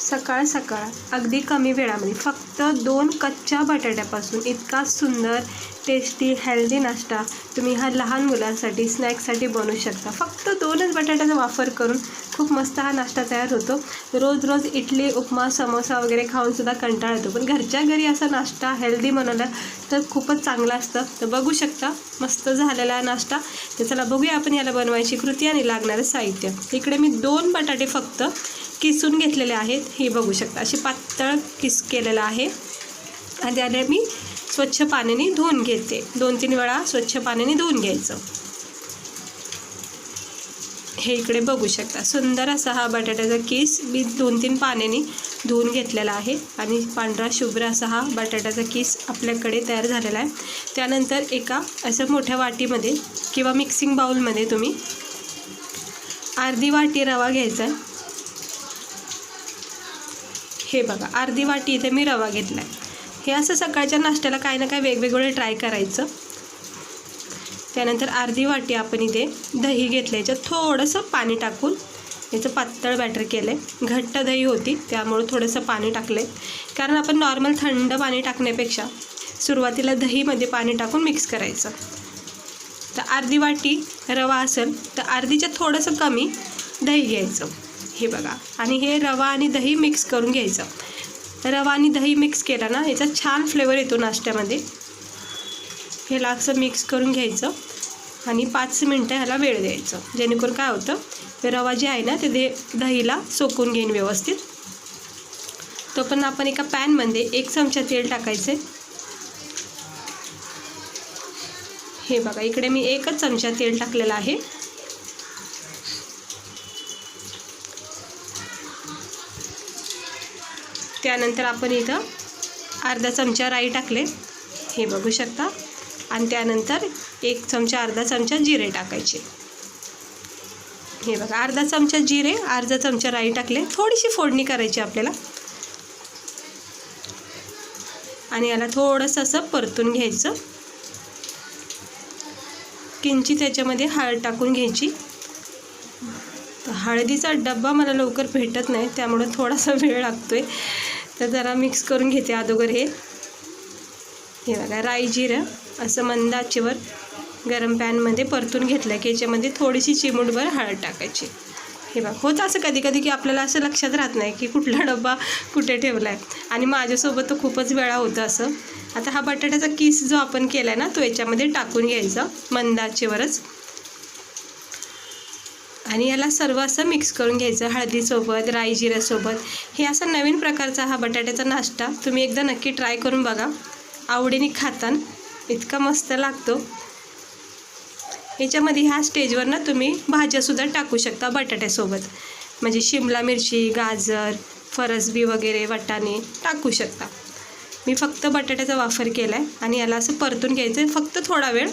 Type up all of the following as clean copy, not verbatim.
सकाळ सकाळ अगदी कमी वेळामध्ये फक्त 2 कच्च्या बटाट्यापासून इतका सुंदर टेस्टी हेल्दी नाश्ता तुम्ही हा लहान मुलांसाठी स्नॅक्ससाठी बनवू शकता। फक्त 2च बटाट्याचा वापर करून खूप मस्त हा नाश्ता तयार होतो। रोज रोज इडली उपमा समोसा वगैरे खाऊन सुद्धा कंटाळा येतो, पण घरच्या घरी असा नाश्ता हेल्दी बनवला तर खूपच चांगला असतं। तर बघू शकता मस्त झालेला नाश्ता। तर चला बघूया आपण याला बनवायची कृती आणि लागणारे साहित्य। इकडे मी 2 बटाटे फक्त किसून घेतलेले आहेत। हे बघू शकता अशी पातळ किस केलेला आहे आणि त्याला मी स्वच्छ पाण्याने धुवून घेते। 2-3 वेळा स्वच्छ पाण्याने धुवून घ्यायचं। हे इकडे बघू शकता सुंदर असा हा बटाट्याचा किस मी 2-3 पाण्याने धुवून घेतलेला आहे आणि पांढरा शुभ्र असा हा बटाट्याचा किस आपल्याकडे तयार झालेला आहे। त्यानंतर एका असं मोठ्या वाटीमध्ये किंवा मिक्सिंग बाउलमध्ये तुम्ही अर्धी वाटी रवा घ्यायचा आहे। हे बघा अर्धी वाटी इथे मी रवा घेतला आहे। हे असं सकाळच्या नाश्त्याला काही ना काही वेगवेगळे ट्राय करायचं। त्यानंतर अर्धी वाटी आपण इथे दही घेतलं, याच्यात थोडंसं पाणी टाकून याचं पातळ बॅटर केलं आहे। घट्ट दही होती त्यामुळे थोडंसं पाणी टाकलं आहे, कारण आपण नॉर्मल थंड पाणी टाकण्यापेक्षा सुरुवातीला दहीमध्ये पाणी टाकून मिक्स करायचं। तर अर्धी वाटी रवा असेल तर अर्धीच्या थोडंसं कमी दही घ्यायचं। हे बघा आणि हे रवा आणि दही मिक्स करून घ्यायचं। रवा आणि दही मिक्स केला ना याचा छान फ्लेवर येतो नाश्त्यामध्ये। हे असं मिक्स करून घ्यायचं आणि 5 मिनटं ह्याला वेळ द्यायचं, जेणेकरून काय होतं ते रवा जे आहे ना ते दहीला सोकून घेईन व्यवस्थित। तो पण आपण एका पॅनमध्ये 1 चमचा तेल टाकायचं। हे बघा इकडे मी 1च चमचा तेल टाकलेला आहे। त्यानंतर आपण इथं अर्धा चमचा राई टाकले, हे बघू शकता, आणि त्यानंतर 1 चमचा अर्धा चमचा जिरे टाकायचे। हे बघा अर्धा चमचा जिरे अर्धा चमचा राई टाकले। थोडीशी फोडणी करायची आपल्याला आणि याला थोडंसं असं परतून घ्यायचं। किंचित त्याच्यामध्ये हळद टाकून घ्यायची। हळदीचा डब्बा मला लवकर भेटत नाही त्यामुळे थोडासा वेळ लागतोय, तर जरा मिक्स करून घेते अगोदर। हे बघा राई जिरं असं मंद आचेवर गरम पॅनमध्ये परतून घेतलं की याच्यामध्ये थोडीशी चिमूटभर हळद टाकायची। हे बघा होतं असं कधी कधी की आपल्याला असं लक्षात राहत नाही की कुठला डब्बा कुठे ठेवला आहे, आणि माझ्यासोबत तर खूपच वेळा होतं असं। आता हा बटाट्याचा किस जो आपण केला आहे ना तो याच्यामध्ये टाकून घ्यायचा मंद आचेवरच, आणि याला सर्व असं मिक्स करून घ्यायचं हळदीसोबत राई जिऱ्यासोबत। हे असा नवीन प्रकारचा हा बटाट्याचा नाश्ता तुम्ही एकदा नक्की ट्राय करून बघा, आवडीने खातान इतका मस्त लागतो। याच्यामध्ये ह्या स्टेजवर ना तुम्ही भाज्यासुद्धा टाकू शकता बटाट्यासोबत, म्हणजे शिमला मिरची गाजर फरसबी वगैरे वाटाणे टाकू शकता। मी फक्त बटाट्याचा वापर केला आहे आणि याला असं परतून घ्यायचं आहे फक्त थोडा वेळ।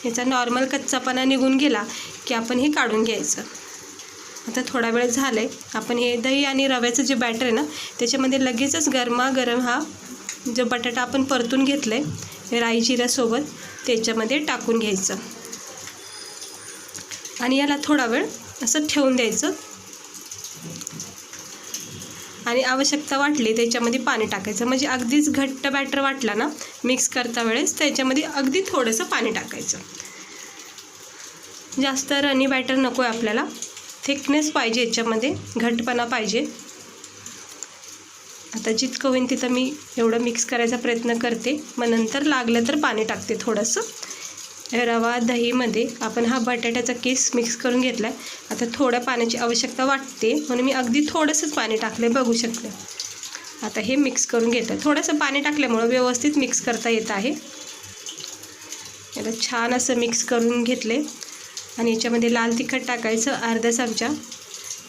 याचा नॉर्मल कच्चापणा निघून गेला की आपण हे काढून घ्यायचं। आता थोडा वेळ झालं आहे, आपण हे दही आणि रव्याचं जे बॅटर आहे ना त्याच्यामध्ये लगेचच गरमागरम हा जो बटाटा आपण परतून घेतलं आहे राई जिऱ्यासोबत त्याच्यामध्ये टाकून घ्यायचं आणि याला थोडा वेळ असं ठेवून द्यायचं, आणि आवश्यकता वाटली त्याच्यामध्ये पाणी टाकायचं। म्हणजे अगदीच घट्ट बॅटर वाटला ना मिक्स करता वेळेस त्याच्यामध्ये अगदी थोडंसं पाणी टाकायचं। जास्त रनी बॅटर नको आहे आपल्याला, थिकनेस पाहिजे याच्यामध्ये, घट्टपणा पाहिजे। आता जितकं होईल तिथं मी एवढं मिक्स करायचा प्रयत्न करते, मग नंतर लागलं तर पाणी टाकते थोडंसं। रवा दहीमध्ये आपण हा बटाट्याचा किस मिक्स करून घेतला आहे। आता थोड्या पाण्याची आवश्यकता वाटते म्हणून मी अगदी थोडंसंच पाणी टाकले, बघू शकते। आता हे मिक्स करून घेतं, थोडंसं पाणी टाकल्यामुळं व्यवस्थित मिक्स करता येत आहे। याला छान असं मिक्स करून घेतले आणि याच्यामध्ये लाल तिखट टाकायचं अर्धा चमचा।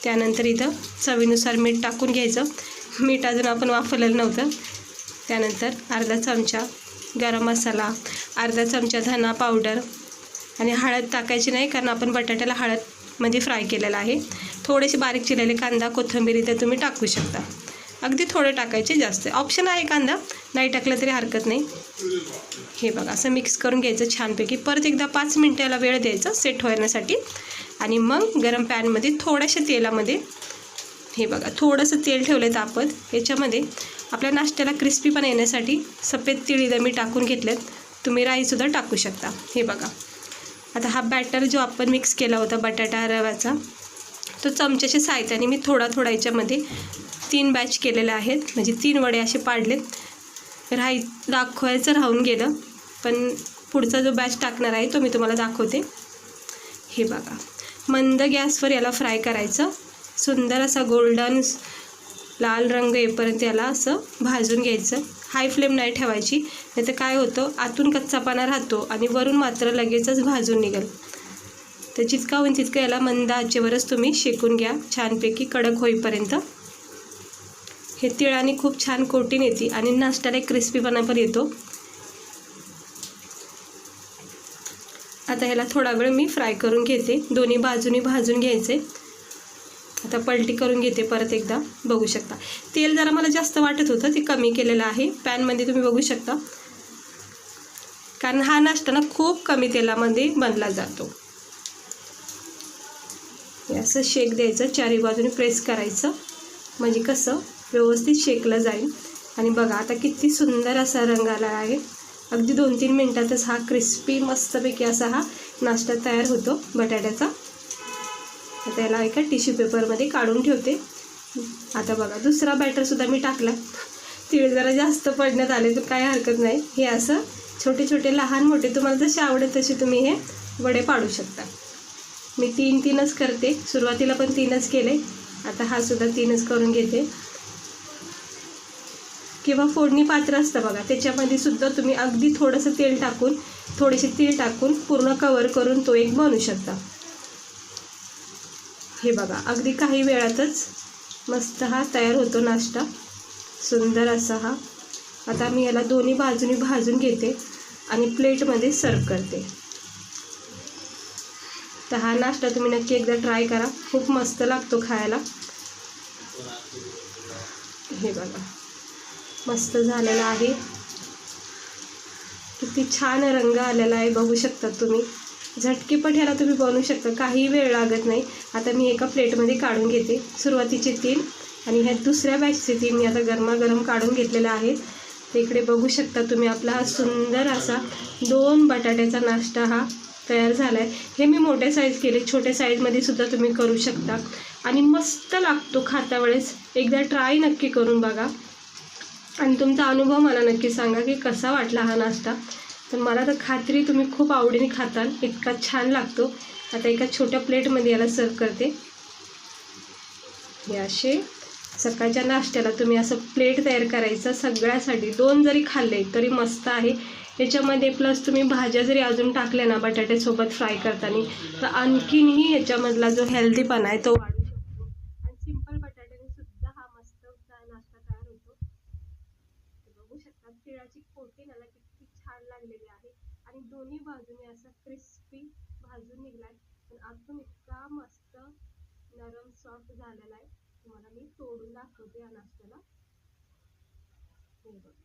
त्यानंतर इथं चवीनुसार मीठ टाकून घ्यायचं, मीठ अजून आपण वापरलेलं नव्हतं। त्यानंतर अर्धा चमचा गरम मसाला, अर्धा चमचा धना पावडर, आणि हळद टाकायची नाही कारण आपण बटाट्याला हळदमध्ये फ्राय केलेला आहे। थोडेसे बारीक चिरलेले कांदा कोथिंबीर इथे तुम्ही टाकू शकता, अगदी थोडे टाकायचे, जास्त ऑप्शन आहे, कांदा नाही टाकलं तरी हरकत नाही। हे बघा असं मिक्स करून घ्यायचं छानपैकी। परत एकदा 5 मिनटं याला वेळ द्यायचा सेट होण्यासाठी, आणि मग गरम पॅनमध्ये थोड्याशा तेलामध्ये हे बघा थोडंसं तेल ठेवलं आहे तापत. याच्यामध्ये आपल्या नाश्त्याला क्रिस्पीपणा येण्यासाठी सफेद तीळ इथं मी टाकून घेतलेत. तुम्ही राईसुद्धा टाकू शकता. हे बघा आता हा बॅटर जो आपण मिक्स केला होता बटाटा रव्याचा, तो चमच्याच्या साहाय्याने मी थोडा थोडा याच्यामध्ये 3 बॅच केलेले आहेत, म्हणजे 3 वडे असे पाडलेत. दाखवायचं राहून गेलं, पण पुढचा जो बॅच टाकणार आहे तो मी तुम्हाला दाखवते. हे बघा मंद गॅसवर याला फ्राय करायचं. सुंदर असा गोल्डन लाल रंग येईपर्यंत याला असं भाजून घ्यायचं. हाय फ्लेम नाही ठेवायची, नाही तर काय होतं आतून कच्चापणा राहतो आणि वरून मात्र लगेचच भाजून निघेल. तर जितका होईल तितकं याला मंद आचेवरच तुम्ही शेकून घ्या छानपैकी कडक होईपर्यंत. हे तिळाने खूप छान कोटिंग येते आणि नाश्त्याला एक क्रिस्पीपणा पण येतो. आता ह्याला थोडा वेळ मी फ्राय करून घेते. दोन्ही बाजूनी भाजून घ्यायचे. आता पलटी करून घेते परत एकदा. बघू शकता तेल जरा मला जास्त वाटत होतं, ते कमी केलेलं आहे पॅनमध्ये, तुम्ही बघू शकता. कारण हा नाश्ता ना खूप कमी तेलामध्ये बनला जातो. असं शेक द्यायचं, चारी बाजूने प्रेस करायचं, म्हणजे कसं व्यवस्थित शेकलं जाईल. आणि बघा आता किती सुंदर असा रंग आला आहे. अगदी 2-3 मिनटातच हा क्रिस्पी मस्तपैकी असा हा नाश्ता तयार होतो बटाट्याचा. आता याला एका टिश्यू पेपरमध्ये काढून ठेवते. आता बघा दुसरा बॅटरसुद्धा मी टाकला. तीळ जरा जास्त पडण्यात आले तर काय हरकत नाही. हे असं छोटे छोटे लहान मोठे तुम्हाला जसे आवडेल तसे तुम्ही हे वडे पाडू शकता. मी 3-3च करते. सुरुवातीला पण 3च केले, आता हा सुद्धा 3च करून घेते. किंवा फोडणी पात्र असतं बघा, त्याच्यामध्ये सुद्धा तुम्ही अगदी थोडंसं तेल टाकून थोडेसे तीळ टाकून पूर्ण कवर करून तो एक बनवू शकता. हे बघा अगदी काही वेळातच मस्त हा तयार होतो नाश्ता, सुंदर असा हा. आता मी याला दोन्ही बाजूनी भाजून घेते आणि प्लेटमध्ये सर्व करते. तर हा नाश्ता तुम्ही नक्की एकदा ट्राय करा, खूप मस्त लागतो खायला. हे बघा मस्त झालेला आहे, किती छान रंग आलेला आहे बघू शकता तुम्ही. झटकीपट ह्याला तुम्ही बनवू शकता, काही वेळ लागत नाही. आता मी एका प्लेटमध्ये काढून घेते. सुरुवातीचे 3 आणि ह्या दुसऱ्या बॅचचे 3 मी आता गरमागरम काढून घेतलेले आहेत. तर इकडे बघू शकता तुम्ही आपला हा सुंदर असा 2 बटाट्याचा नाश्ता हा तयार झाला आहे. हे मी मोठ्या साईज केले, छोट्या साईजमध्ये सुद्धा तुम्ही करू शकता आणि मस्त लागतो खाता वेळेस. एकदा ट्राय नक्की करून बघा आणि तुमचा अनुभव मला नक्की सांगा की कसा वाटला हा नाश्ता. तर मला तर खात्री तुम्ही खूप आवडीने खाताल, इतका छान लागतो. आता एका छोट्या प्लेटमध्ये याला सर्व करते. हे असे सकाळच्या नाश्त्याला तुम्ही असं प्लेट तयार करायचं सगळ्यासाठी. 2 जरी खाल्ले तरी मस्त आहे. याच्यामध्ये प्लस तुम्ही भाज्या जरी अजून टाकल्या ना बटाट्यासोबत फ्राय करताना, तर आणखीनही याच्यामधला जो हेल्दीपणा आहे तो वाढू शकतो. आणि सिंपल बटाट्याने सुद्धा हा मस्त नाश्ता तयार होतो. बघू शकता तिळाची कोटिंग याला किती छान लागलेली आहे आणि दोन्ही बाजूने असा क्रिस्पी भाजून निघलाय, पण आतून इतका मस्त नरम सॉफ्ट झालेला आहे. तुम्हाला मी तोडून दाखवते या नाश्त्याला. हे बघा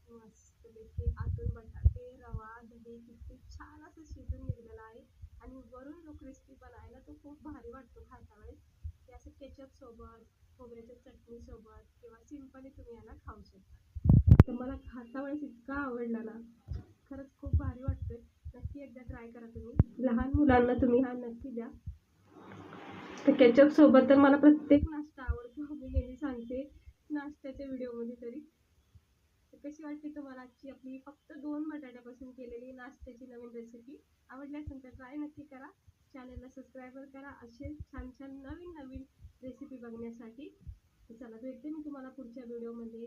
मस्तपैकी आतून बटाटे रवा दही किती छान असं शिजून निघलेला आहे आणि वरून जो क्रिस्पीपणा आहे ना तो खूप भारी वाटतो खाता वेळेस. ते असं केचप सोबत, खोबऱ्याच्या चटणी सोबत किंवा सिंपली तुम्ही याला खाऊ शकता. तर मला खाता वेळेस इतका आवडला ना, खरंच खूप भारी वाटतोय. नक्की एकदा ट्राय करा तुम्ही. लहान मुलांना तुम्ही हा नक्की द्या. तर केचप सोबत तर मला प्रत्येक नाश्ता आवडतो, मी नेहमी सांगते नाश्त्याच्या व्हिडिओमध्ये तरी. तर कशी वाटते तुम्हाला आजची आपली फक्त 2 बटाट्यापासून केलेली नाश्त्याची नवीन रेसिपी? आवडली असेल तर ट्राय नक्की करा. चॅनलला सबस्क्राईब करा असे छान छान नवीन रेसिपी बघण्यासाठी. तर चला भेटते मी तुम्हाला पुढच्या व्हिडिओमध्ये.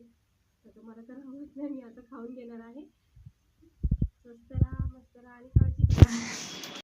तर मला तर आवडत नाही, मी आता खाऊन घेणार आहे. स्वस्त राहा, मस्त राहा आणि काळजी घ्या.